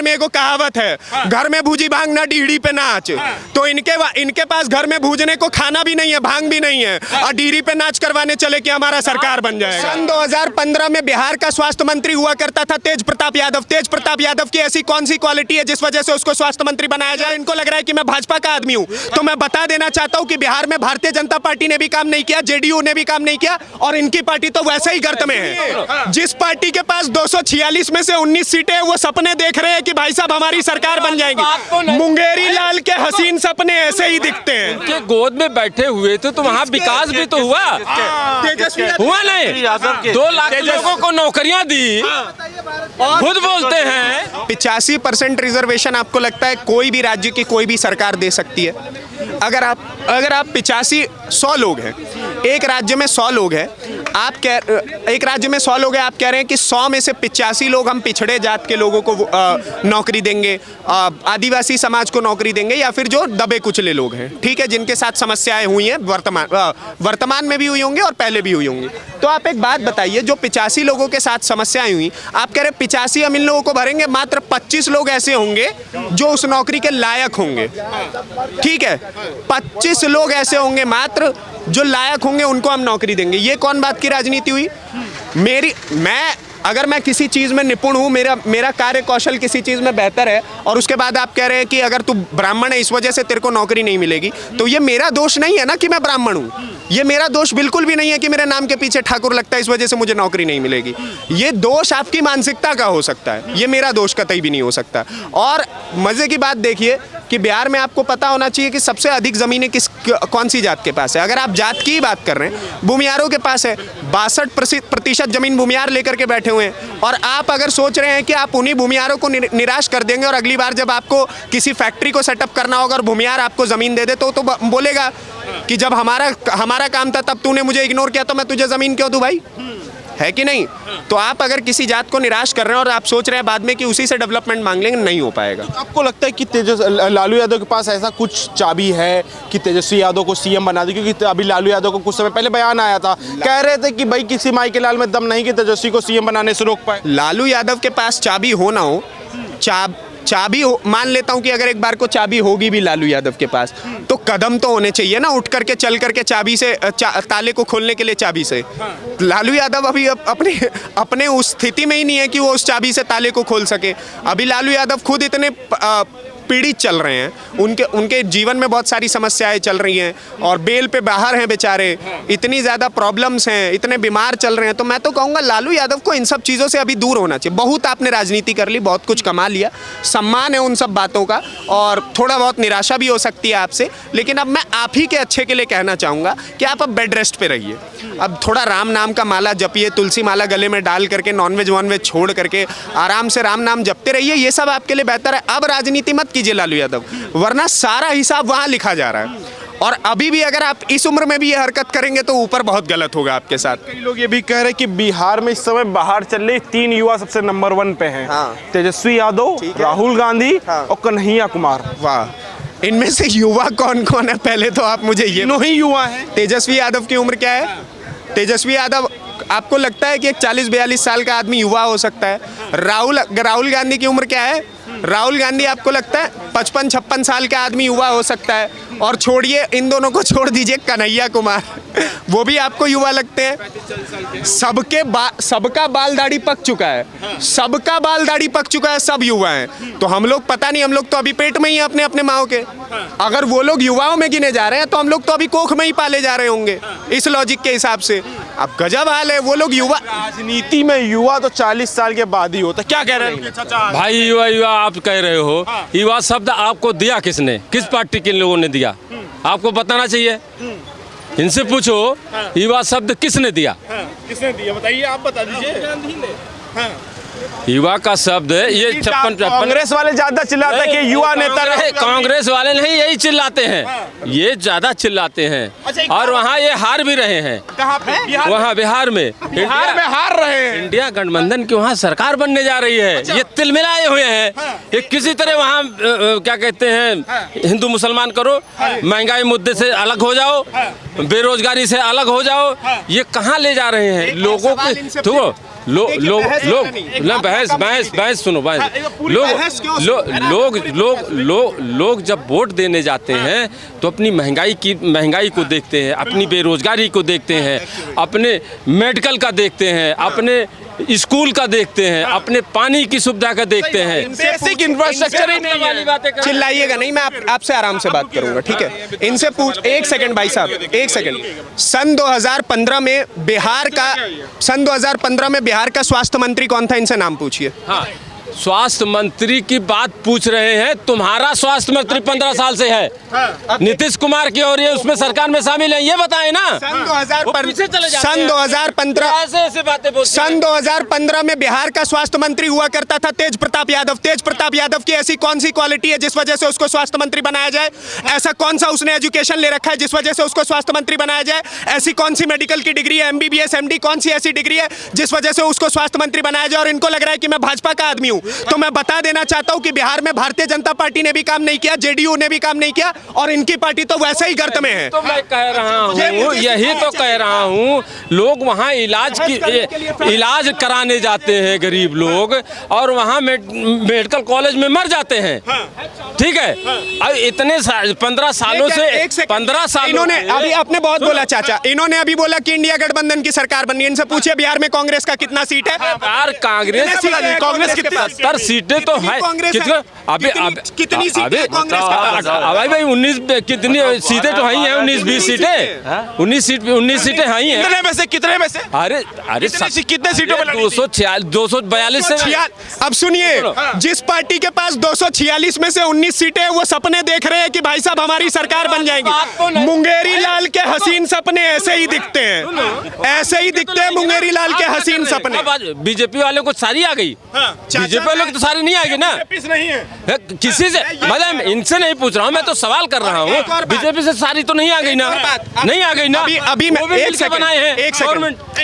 में एगो कहावत है, घर में भूजी भांग ना डीहड़ी पे नाच। तो इनके पास घर में भूजने को खाना भी नहीं है, भांग भी नहीं है, और डीहड़ी पे नाच करवाने चले कि हमारा सरकार बन जाएगा। सन 2015 में बिहार का स्वास्थ्य मंत्री हुआ करता था तेज प्रताप यादव। तेज प्रताप यादव की ऐसी कौन सी क्वालिटी है जिस वजह से उसको स्वास्थ्य मंत्री बनाया जाए? इनको लग रहा है कि मैं भाजपा का आदमी हूं। तो मैं बता देना चाहता हूं कि बिहार में भारतीय जनता पार्टी ने भी काम नहीं किया, जेडीयू ने भी काम नहीं किया, और इनकी पार्टी तो वैसे ही गर्त में है। जिस पार्टी के पास 246 में से 19 सीटें हैं, वो सपने देख रहे हैं कि भाई साहब हमारी सरकार बन जाएगी। मुंगेरी लाल के हसीन सपने ऐसे ही दिखते हैं। उनके गोद में बैठे हुए थे तो वहाँ विकास भी तो हुआ हुआ नहीं? 2 लाख लोगों को नौकरियां दी, खुद बोलते हैं। 85% रिजर्वेशन आपको लगता है कोई भी राज्य की कोई भी सरकार दे सकती है? अगर आप 100 लोग हैं, एक राज्य में 100 लोग हैं, एक राज्य में 100 लोग हैं, आप कह रहे हैं कि 100 में से 85 लोग हम पिछड़े जात के लोगों को नौकरी देंगे, आदिवासी समाज को नौकरी देंगे, या फिर जो दबे कुचले लोग हैं, ठीक है, जिनके साथ समस्याएं हुई हैं वर्तमान में भी हुई होंगी और पहले भी हुई होंगी। तो आप एक बात बताइए, जो 85 लोगों के साथ समस्याएं हुई, आप कह रहे 85 हम इन लोगों को भरेंगे, मात्र 25 लोग ऐसे होंगे जो उस नौकरी के लायक होंगे, ठीक है, 25 लोग ऐसे होंगे मात्र जो लायक होंगे, उनको हम नौकरी देंगे। ये कौन बात की राजनीति हुई? अगर मैं किसी चीज़ में निपुण हूँ, मेरा कार्य कौशल किसी चीज़ में बेहतर है, और उसके बाद आप कह रहे हैं कि अगर तू ब्राह्मण है इस वजह से तेरे को नौकरी नहीं मिलेगी, तो ये मेरा दोष नहीं है ना कि मैं ब्राह्मण हूँ। ये मेरा दोष बिल्कुल भी नहीं है कि मेरे नाम के पीछे ठाकुर लगता है इस वजह से मुझे नौकरी नहीं मिलेगी। ये दोष आपकी मानसिकता का हो सकता है, ये मेरा दोष कतई भी नहीं हो सकता। और मज़े की बात देखिए कि बिहार में आपको पता होना चाहिए कि सबसे अधिक ज़मीनें कौन सी जात के पास है। अगर आप जात की बात कर रहे हैं, भूमियारों के पास है। 62% ज़मीन भूमियार लेकर के बैठे हुए हैं, और आप अगर सोच रहे हैं कि आप उन्हीं भूमियारों को निराश कर देंगे, और अगली बार जब आपको किसी फैक्ट्री को सेटअप करना होगा और भूमियार आपको ज़मीन दे दे तो बोलेगा कि जब हमारा काम था तब तूने मुझे इग्नोर किया, तो मैं तुझे ज़मीन क्यों दूं भाई? है कि नहीं? तो आप अगर किसी जात को निराश कर रहे हैं और आप सोच रहे हैं बाद में कि उसी से डेवलपमेंट मांग लेंगे, नहीं हो पाएगा। तो आपको लगता है कि लालू यादव के पास ऐसा कुछ चाबी है कि तेजस्वी यादव को सीएम बना दे? क्योंकि अभी लालू यादव को कुछ समय पहले बयान आया था, कह रहे थे कि भाई किसी माई के लाल में दम नहीं कि तेजस्वी को सीएम बनाने से रोक पाए। लालू यादव के पास चाबी हो ना हो, चाबी हो, मान लेता हूं कि अगर एक बार को चाबी होगी भी लालू यादव के पास, तो कदम तो होने चाहिए ना, उठ करके चल करके चाबी से ताले को खोलने के लिए चाबी से। लालू यादव अभी अपने उस स्थिति में ही नहीं है कि वो उस चाबी से ताले को खोल सके। अभी लालू यादव खुद इतने पीड़ित चल रहे हैं, उनके जीवन में बहुत सारी समस्याएं चल रही हैं, और बेल पे बाहर हैं बेचारे, इतनी ज़्यादा प्रॉब्लम्स हैं, इतने बीमार चल रहे हैं। तो मैं तो कहूँगा लालू यादव को इन सब चीज़ों से अभी दूर होना चाहिए। बहुत आपने राजनीति कर ली, बहुत कुछ कमा लिया, सम्मान है उन सब बातों का, और थोड़ा बहुत निराशा भी हो सकती है आपसे, लेकिन अब मैं आप ही के अच्छे के लिए कहना चाहूँगा कि आप अब बेड रेस्ट पे रहिए। अब थोड़ा राम नाम का माला जपिए, तुलसी माला गले में डाल करके, नॉनवेज वॉनवेज छोड़ करके आराम से राम नाम जपते रहिए, ये सब आपके लिए बेहतर है। अब राजनीति मत कीजिए लालू यादव, वरना सारा हिसाब वहाँ लिखा जा रहा है। और अभी भी अगर आप इस उम्र में भी ये हरकत करेंगे तो ऊपर बहुत गलत होगा आपके साथ। कई लोग ये भी कह रहे हैं कि बिहार में इस समय बाहर चल रहे 3 युवा सबसे नंबर 1 पे हैं। हाँ। तेजस्वी यादव, राहुल गांधी, हाँ, और कन्हैया कुमार। वाह, इनमें से युवा कौन कौन है? पहले तो आप मुझे ये, तीनों ही युवा हैं। तेजस्वी यादव की उम्र क्या है? तेजस्वी यादव, आपको लगता है कि एक 40-42 साल का आदमी युवा हो सकता है? राहुल गांधी की उम्र क्या है? राहुल गांधी आपको लगता है 55-56 साल का आदमी युवा हो सकता है? और छोड़िए, इन दोनों को छोड़ दीजिए, कन्हैया कुमार, वो भी आपको युवा लगते हैं? सबका बाल दाढ़ी पक चुका है, सबका बाल दाढ़ी पक चुका है, सब युवा हैं। तो हम लोग पता नहीं, हम लोग तो अभी पेट में ही हैं अपने अपने माओ के। अगर वो लोग युवाओं में गिने जा रहे हैं तो हम लोग तो अभी कोख में ही पाले जा रहे होंगे इस लॉजिक के हिसाब से। अब गजब हाल है, वो लोग युवा। राजनीति में युवा तो 40 साल के बाद ही होता। क्या कह रहे हैं भाई? युवा आप कह रहे हो, युवा शब्द आपको दिया किसने? किस पार्टी के लोगों ने दिया? आपको बताना चाहिए, इनसे पूछो युवा शब्द किसने दिया? किसने दिया बताइए, आप बता दीजिए। युवा का शब्द ये 56 कांग्रेस वाले ज्यादा चिल्लाते हैं कि युवा नेता। कांग्रेस वाले नहीं, यही चिल्लाते हैं, ये ज्यादा चिल्लाते हैं, और वहाँ ये हार भी रहे हैं। कहाँ पे? वहाँ बिहार में हार रहे हैं। इंडिया गठबंधन की वहाँ सरकार बनने जा रही है। ये तिलमिलाए हुए हैं, ये किसी तरह वहाँ क्या कहते हैं, हिंदू मुसलमान करो, महंगाई मुद्दे से अलग हो जाओ, बेरोजगारी से अलग हो जाओ। ये कहाँ ले जा रहे हैं लोगों को? बहस सुनो बहस। बहस क्यों लोग जब वोट देने जाते हैं तो अपनी महंगाई को देखते हैं, अपनी बेरोजगारी को देखते हैं, अपने मेडिकल का देखते हैं, अपने स्कूल का देखते हैं, अपने पानी की सुविधा का देखते हैं। बेसिक इंफ्रास्ट्रक्चर ही नहीं है। चिल्लाइएगा नहीं, मैं आपसे आराम से बात करूंगा, ठीक है? इनसे पूछ, एक सेकंड भाई साहब, एक सेकंड। सन 2015 में बिहार का स्वास्थ्य मंत्री कौन था? इनसे नाम पूछिए। हाँ, स्वास्थ्य मंत्री की बात पूछ रहे हैं। तुम्हारा स्वास्थ्य मंत्री 15 साल से है, नीतीश कुमार की, और ये उसमें सरकार में शामिल है, ये बताएं ना। सन 2015 में बिहार का स्वास्थ्य मंत्री हुआ करता था तेज प्रताप यादव। तेज प्रताप यादव की ऐसी कौन सी क्वालिटी है जिस वजह से उसको स्वास्थ्य मंत्री बनाया जाए? ऐसा कौन सा उसने एजुकेशन ले रखा है जिस वजह से उसको स्वास्थ्य मंत्री बनाया जाए? ऐसी कौन सी मेडिकल की डिग्री है, MBBS MD, कौन सी ऐसी डिग्री है जिस वजह से उसको स्वास्थ्य मंत्री बनाया जाए? और इनको लग रहा है कि मैं भाजपा का आदमी हूं। तो मैं बता देना चाहता हूं कि बिहार में भारतीय जनता पार्टी ने भी काम नहीं किया, JDU ने भी काम नहीं किया, और इनकी पार्टी तो वैसे ही गर्त में है। तो मैं कह रहा हूँ, यही तो कह रहा हूँ, लोग वहाँ इलाज कराने जाते हैं गरीब लोग, और वहाँ मेडिकल कॉलेज में मर जाते हैं। ठीक है, अब इतने 15 सालों से 15 साल इन्होंने अभी आपने बहुत बोला चाचा, इन्होंने अभी बोला कि इंडिया गठबंधन की सरकार बनी। इनसे पूछिए बिहार में कांग्रेस का कितना सीट है? यार कांग्रेस कितनी 70 सीटें तो है। कितनी सीटें कांग्रेस भाई 19 कितनी सीटें तो हैं, 19-20 सीटें, 19 सीटें हैं। कितने में से अरे कितने सीटों पर 242 से। अब सुनिए, जिस पार्टी के पास 246 में से 19 सीटें हैं, वो सपने देख रहे हैं कि भाई साहब हमारी सरकार बन जाएगी। मुंगेरी लाल के हसीन सपने ऐसे ही दिखते हैं, ऐसे ही दिखते हैं मुंगेरी लाल के हसीन सपने। बीजेपी वालों को सारी आ गई, बीजेपी वालों को तो सारी नहीं आएगी ना। नहीं है किसी से, मतलब इनसे नहीं पूछ रहा हूँ, मैं तो सवाल कर रहा हूँ, बीजेपी से सारी तो नहीं आ गई ना, नहीं आ गई ना। अभी वो भी मिलकर बनाए हैं,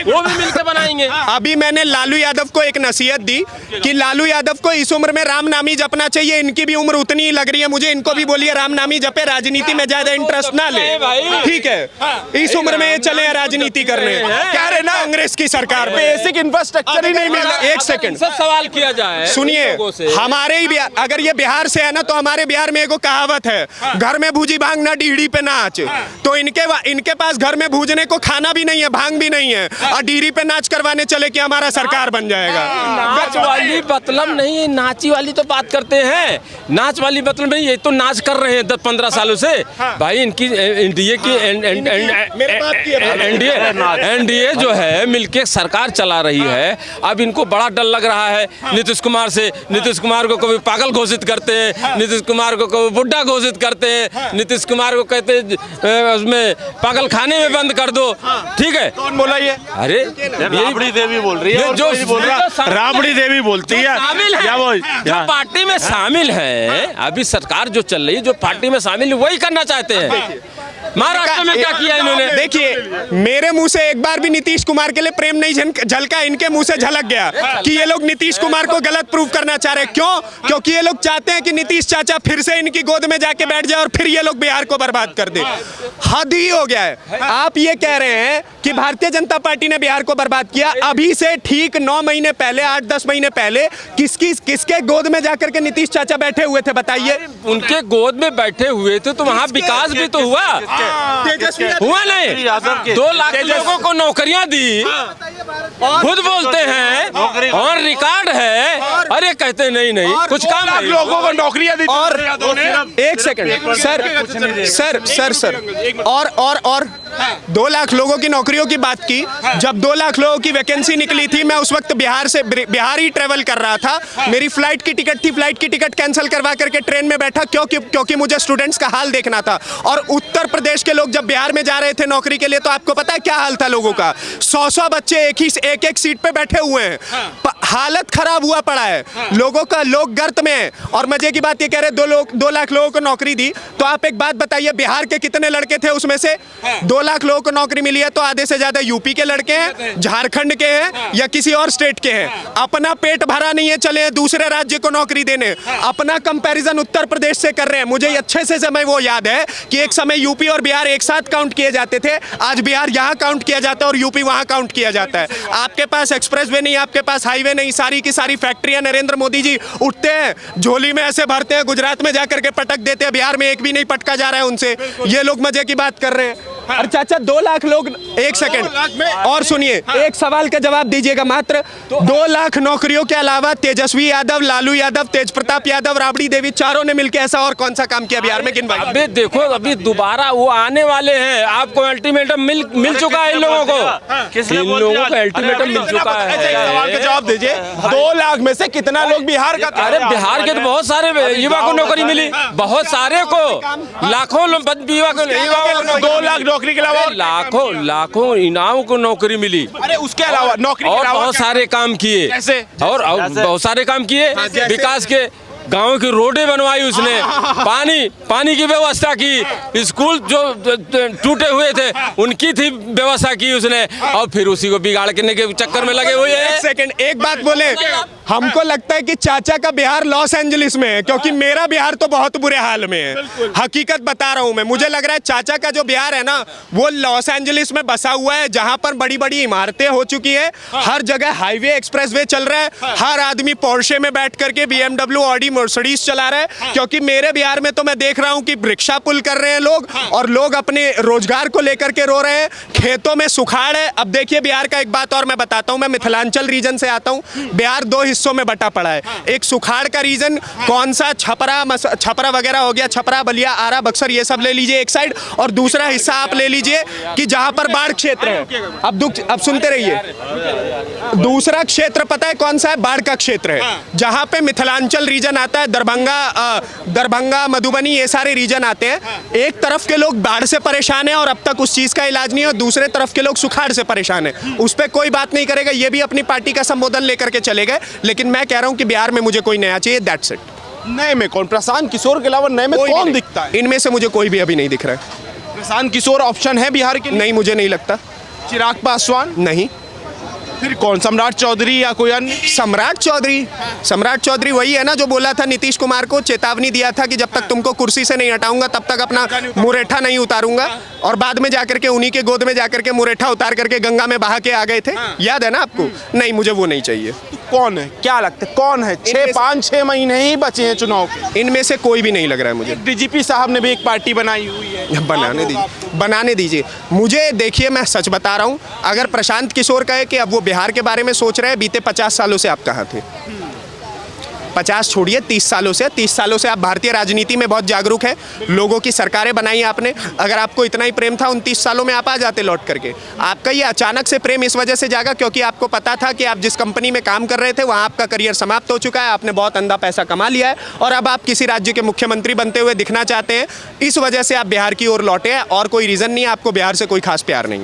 वो भी मिलकर बनाएंगे। अभी मैंने लालू यादव को एक नसीहत दी कि लालू यादव को इस उम्र में राम नामी जपना चाहिए। इनकी भी उम्र उतनी ही लग रही है मुझे, इनको भी बोलिए राम नामी जपे, राजनीति में ज्यादा इंटरेस्ट ना ले, ठीक है? इस उम्र में चले राजनीति करने, क्या रहे ना कांग्रेस की सरकार में बेसिक इंफ्रास्ट्रक्चर ही नहीं मिल रहा। एक सेकंड, सब सवाल किया जाए। सुनिए, हमारे ही बिहार, अगर ये बिहार से है ना, तो हमारे बिहार में एगो कहावत है, घर में भूजी भांग ना डीहड़ी पे नाच। तो इनके पास घर में भूजने को खाना भी नहीं है, भांग भी नहीं है, और डीहड़ी पे नाच करवाने चले कि हमारा सरकार बन जाएगा। नाच वाली मतलब नहीं, नाची वाली तो बात करते हैं, नाच वाली मतलब नहीं, ये तो नाच कर रहे हैं 10-15 सालों से भाई। इनकी एनडीए की एनडीए जो है मिलके सरकार चला रही है। अब इनको बड़ा डर लग रहा है नीतीश कुमार से। नीतीश कुमार को कभी पागल घोषित करते हैं, नीतीश कुमार को कभी बुड्ढा घोषित करते हैं, नीतीश कुमार को कहते हैं उसमें पागल खाने में बंद कर दो। ठीक है, कौन बोला ये? अरे राबड़ी देवी बोल रही है, जो बोल रहा राबड़ी देवी बोलती है, जो पार्टी में शामिल है, अभी सरकार जो चल रही है, जो पार्टी में शामिल है वही करना चाहते हैं। महाराष्ट्र में क्या किया इन्होंने? देखिए, मेरे मुंह से एक बार भी नीतीश कुमार के लिए प्रेम नहीं झलका, इनके मुंह से झलक गया कि ये लोग नीतीश कुमार को गलत प्रूव करना चाह रहे हैं। क्यों? क्योंकि ये लोग चाहते हैं कि नीतीश चाचा फिर से इनकी गोद में जाके बैठ जाए और फिर ये लोग बिहार को बर्बाद कर दे। हद ही हो गया है। आप ये कह रहे हैं कि भारतीय जनता पार्टी ने बिहार को बर्बाद किया। अभी से ठीक 9 महीने पहले, 8-10 महीने पहले किसके गोद में जाकर के नीतीश चाचा बैठे हुए थे? बताइए। उनके गोद में बैठे हुए थे तो वहाँ विकास भी तो हुआ, हुआ नहीं? 2 लाख लोगों को नौकरियां दी, खुद बोलते हैं और रिकॉर्ड है। अरे कहते नहीं कुछ काम नहीं, लोगों को नौकरियां दी। और एक सेकंड सर, और 2 लाख लोगों की नौकरियों की बात की। जब 2 लाख लोगों की वैकेंसी निकली थी, मैं उस वक्त बिहार ही ट्रेवल कर रहा था। मेरी फ्लाइट की टिकट थी, फ्लाइट की टिकट कैंसिल करवा करके ट्रेन में बैठा, क्योंकि मुझे स्टूडेंट्स का हाल देखना था। और उत्तर प्रदेश के लोग जब बिहार में जा रहे थे नौकरी के लिए, तो आपको पता है क्या हाल था लोगों का? 100 बच्चे एक सीट पे बैठे हुए हैं, हालत खराब हुआ पड़ा है लोगों का, लोग गर्त में हैं। और मजे की बात ये कह रहे 2 लाख लोगों को नौकरी दी। तो आप एक बात बताइए, बिहार के कितने लड़के थे उसमें से? 2 लाख लोगों को नौकरी मिली है तो आधे से ज्यादा यूपी के लड़के हैं, झारखंड के हैं या किसी और स्टेट के हैं। अपना पेट भरा नहीं है, चले दूसरे राज्य को नौकरी देने। अपना कंपैरिजन उत्तर प्रदेश से कर रहे हैं। मुझे अच्छे से समय वो याद है कि एक समय यूपी और बिहार एक साथ काउंट किए जाते थे। आज बिहार यहाँ काउंट किया जाता है और यूपी वहाँ काउंट किया जाता है। आपके पास एक्सप्रेसवे नहीं, आपके पास हाईवे नहीं, सारी की सारी फैक्ट्रियां नरेंद्र मोदी जी उठते हैं, झोली में ऐसे भरते हैं, गुजरात में जाकर के पटक देते हैं, बिहार में एक भी नहीं पटका जा रहा है उनसे। ये लोग मजे की बात कर रहे हैं। और चाचा 2 लाख लोग, एक सेकंड और सुनिए, एक सवाल का जवाब दीजिएगा मात्र। 2 लाख नौकरियों के अलावा तेजस्वी यादव, लालू यादव, तेज प्रताप यादव, राबड़ी देवी चारों ने मिलकर ऐसा और कौन सा काम किया बिहार में? किन भाई? अभी देखो, अभी दोबारा वो आने वाले हैं। आपको अल्टीमेटम मिल चुका है इन लोगों को। इन लोगों को अल्टीमेटम मिल चुका है। सवाल का जवाब दीजिए, 2 लाख में से कितना लोग बिहार का? अरे बिहार के तो बहुत सारे युवा को नौकरी मिली, बहुत सारे को, लाखों युवा को 2 लाख नौकरी के अलावा लाखों इनाम को नौकरी मिली। अरे उसके अलावा नौकरी के और अलावा बहुत सारे काम किए। कैसे? और बहुत सारे काम किए, विकास के। गांव की रोडें बनवाई उसने, पानी की व्यवस्था की, स्कूल जो टूटे हुए थे उनकी थी व्यवस्था की उसने, और फिर उसी को बिगाड़ने के चक्कर में लगे हुए हैं। एक सेकंड, एक बात बोले, हमको लगता है कि चाचा का बिहार लॉस एंजलिस में है, क्योंकि मेरा बिहार तो बहुत बुरे हाल में है। हकीकत बता रहा हूं मैं। मुझे लग रहा है चाचा का जो बिहार है ना, वो लॉस एंजलिस में बसा हुआ है, जहां पर बड़ी बड़ी इमारतें हो चुकी है, हर जगह हाईवे एक्सप्रेसवे चल रहा है, हर आदमी पोर्शे में बैठ करके BMW, ऑडी, मर्सिडीज चला रहा है। क्योंकि मेरे बिहार में तो मैं देख रहा हूं कि रिक्शा पुल कर रहे हैं लोग, और लोग अपने रोजगार को लेकर के रो रहे हैं। खेतों में सुखाड़ है। अब देखिए बिहार का एक बात और मैं बताता हूं, मैं मिथिलांचल रीजन से आता हूं। बिहार 2 हिस्सों में बटा पड़ा है। एक सुखाड़ का रीजन कौन सा, छपरा वगैरह हो गया, छपरा, बलिया, आरा, बक्सर, ये सब ले लीजिए एक साइड, और दूसरा हिस्सा आप ले लीजिए कि जहां पर बाढ़ क्षेत्र है। अब सुनते रहिए, दूसरा क्षेत्र पता है कौन सा है? बाढ़ का क्षेत्र है, जहां पे मिथिलांचल रीजन आता है, दरभंगा, मधुबनी, ये सारे रीजन आते हैं। एक तरफ के लोग बाढ़ से परेशान है और अब तक उस चीज का इलाज नहीं है, और दूसरे तरफ के लोग सुखाड़ से परेशान है। उस पर कोई बात नहीं करेगा, ये भी अपनी पार्टी का संबोधन लेकर के चले गए। लेकिन मैं कह रहा हूं कि बिहार में मुझे कोई नया चाहिए, दैट्स इट। नए में कौन? प्रशांत किशोर के अलावा नए में कौन दिखता है? इनमें से मुझे कोई भी अभी नहीं दिख रहा है। प्रशांत किशोर ऑप्शन है बिहार के लिए? नहीं, मुझे नहीं लगता। चिराग पासवान? नहीं। फिर कौन? सम्राट चौधरी या कोई अन्य? सम्राट चौधरी वही है ना जो बोला था नीतीश कुमार को, चेतावनी दिया था कि जब तक तुमको कुर्सी से नहीं हटाऊंगा तब तक अपना मुरेठा नहीं उतारूंगा, और बाद में जाकर के उन्हीं के गोद में जाकर के मुरेठा उतार करके गंगा में बहा के आ गए थे। याद है ना आपको? नहीं, मुझे वो नहीं चाहिए। तो कौन है? क्या लगता है कौन है? 5-6 महीने ही बचे हैं चुनाव के। इनमें से कोई भी नहीं लग रहा है मुझे। डीजीपी साहब ने भी एक पार्टी बनाई हुई है। बनाने दीजिए मुझे। देखिए, मैं सच बता रहा हूं, अगर प्रशांत किशोर कहे कि अब वो बिहार के बारे में सोच रहे हैं, बीते 50 सालों से आप कहाँ थे? 50 छोड़िए, 30 सालों से आप भारतीय राजनीति में बहुत जागरूक है। लोगों की सरकारें बनाई आपने। अगर आपको इतना ही प्रेम था 29 सालों में, आप आ जाते लौट करके। आपका ये अचानक से प्रेम इस वजह से जागा क्योंकि आपको पता था कि आप जिस कंपनी में काम कर रहे थे वहाँ आपका करियर समाप्त हो चुका है, आपने बहुत अंधा पैसा कमा लिया है, और अब आप किसी राज्य के मुख्यमंत्री बनते हुए दिखना चाहते हैं। इस वजह से आप बिहार की ओर लौटे हैं, और कोई रीज़न नहीं है। आपको बिहार से कोई खास प्यार नहीं है।